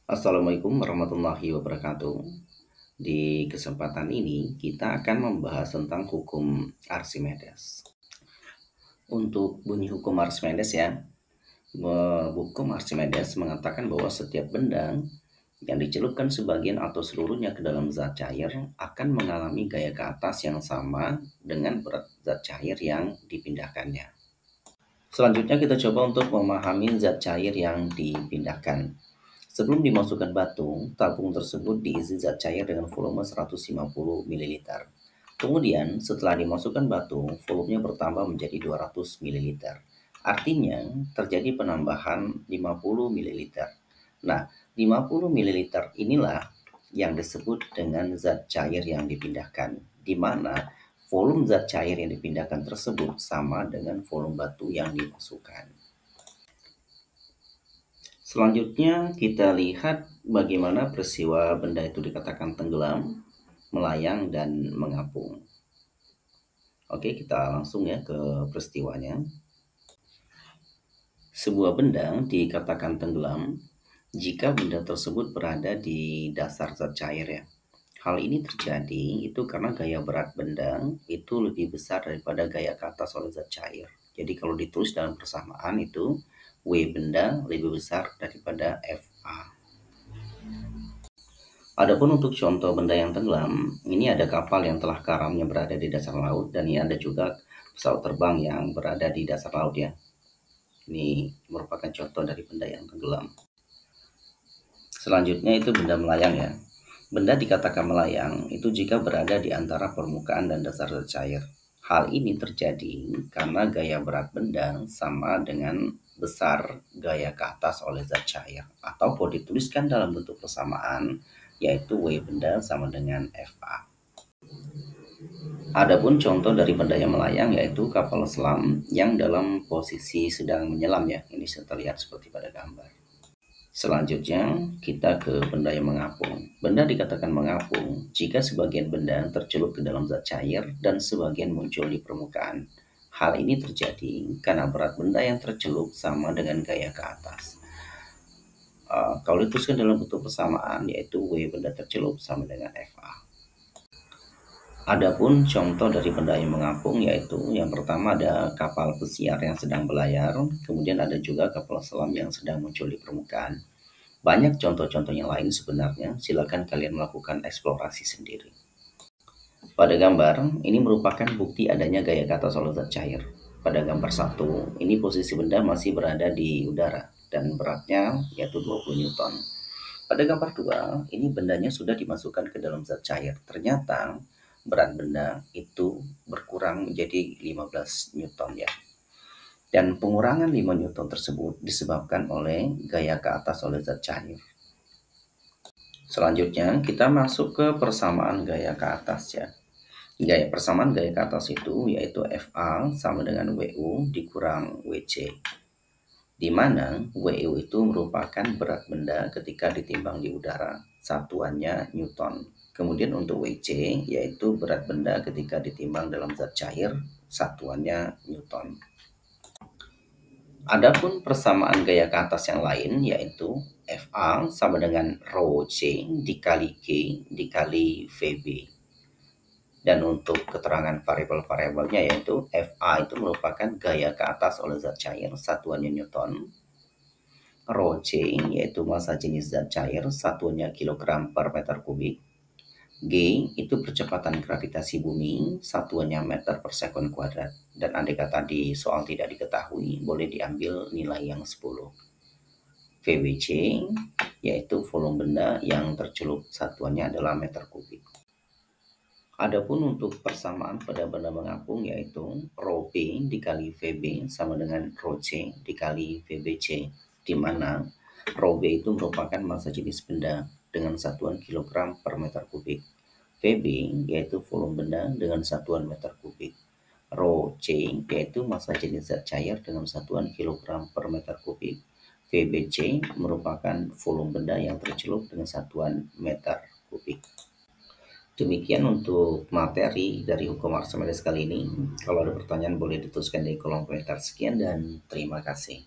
Assalamualaikum warahmatullahi wabarakatuh. Di kesempatan ini kita akan membahas tentang hukum Archimedes. Untuk bunyi hukum Archimedes ya, hukum Archimedes mengatakan bahwa setiap benda yang dicelupkan sebagian atau seluruhnya ke dalam zat cair akan mengalami gaya ke atas yang sama dengan berat zat cair yang dipindahkannya. Selanjutnya kita coba untuk memahami zat cair yang dipindahkan. Sebelum dimasukkan batu, tabung tersebut diisi zat cair dengan volume 150 ml. Kemudian setelah dimasukkan batu, volumenya bertambah menjadi 200 ml. Artinya terjadi penambahan 50 ml. Nah, 50 ml inilah yang disebut dengan zat cair yang dipindahkan, di mana volume zat cair yang dipindahkan tersebut sama dengan volume batu yang dimasukkan. Selanjutnya kita lihat bagaimana peristiwa benda itu dikatakan tenggelam, melayang, dan mengapung. Oke, kita langsung ya ke peristiwanya. Sebuah benda dikatakan tenggelam jika benda tersebut berada di dasar zat cair ya. Hal ini terjadi itu karena gaya berat benda itu lebih besar daripada gaya ke atas oleh zat cair. Jadi kalau ditulis dalam persamaan itu W benda lebih besar daripada FA. Adapun untuk contoh benda yang tenggelam, ini ada kapal yang telah karamnya berada di dasar laut, dan ini ada juga pesawat terbang yang berada di dasar laut ya. Ini merupakan contoh dari benda yang tenggelam. Selanjutnya itu benda melayang ya. Benda dikatakan melayang itu jika berada di antara permukaan dan dasar zat cair. Hal ini terjadi karena gaya berat benda sama dengan besar gaya ke atas oleh zat cair, atau kalau dituliskan dalam bentuk persamaan yaitu W benda sama dengan FA. Adapun contoh dari benda yang melayang yaitu kapal selam yang dalam posisi sedang menyelam ya. Ini terlihat seperti pada gambar. Selanjutnya kita ke benda yang mengapung. Benda dikatakan mengapung jika sebagian benda tercelup ke dalam zat cair dan sebagian muncul di permukaan. Hal ini terjadi karena berat benda yang tercelup sama dengan gaya ke atas. Kalau dituliskan dalam bentuk persamaan yaitu W benda tercelup sama dengan FA. Adapun contoh dari benda yang mengapung yaitu yang pertama ada kapal pesiar yang sedang berlayar, kemudian ada juga kapal selam yang sedang muncul di permukaan. Banyak contoh-contoh yang lain sebenarnya, silakan kalian melakukan eksplorasi sendiri. Pada gambar, ini merupakan bukti adanya gaya ke atas oleh zat cair. Pada gambar 1, ini posisi benda masih berada di udara dan beratnya yaitu 20 Newton. Pada gambar 2, ini bendanya sudah dimasukkan ke dalam zat cair. Ternyata berat benda itu berkurang menjadi 15 Newton ya. Dan pengurangan 5 Newton tersebut disebabkan oleh gaya ke atas oleh zat cair. Selanjutnya kita masuk ke persamaan gaya ke atas ya. Persamaan gaya ke atas itu yaitu FA sama dengan WU dikurang WC. Di mana WU itu merupakan berat benda ketika ditimbang di udara, satuannya Newton. Kemudian untuk WC yaitu berat benda ketika ditimbang dalam zat cair, satuannya Newton. Adapun persamaan gaya ke atas yang lain yaitu FA sama dengan rho C dikali G dikali VB. Dan untuk keterangan variabel-variabelnya yaitu FA itu merupakan gaya ke atas oleh zat cair, satuannya Newton. Rho C yaitu massa jenis zat cair, satuannya kilogram per meter kubik. G itu percepatan gravitasi bumi, satuannya meter per sekon kuadrat. Dan andai kata di soal tidak diketahui, boleh diambil nilai yang 10. VBC yaitu volume benda yang tercelup, satuannya adalah meter kubik. Adapun untuk persamaan pada benda mengapung yaitu rho P dikali VB sama dengan rho C dikali VBC, di mana rho B itu merupakan massa jenis benda dengan satuan kilogram per meter kubik. VB yaitu volume benda dengan satuan meter kubik. Rho C yaitu massa jenis zat cair dengan satuan kilogram per meter kubik. VBC merupakan volume benda yang tercelup dengan satuan meter kubik. Demikian untuk materi dari hukum Archimedes kali ini. Kalau ada pertanyaan boleh dituliskan di kolom komentar. Sekian dan terima kasih.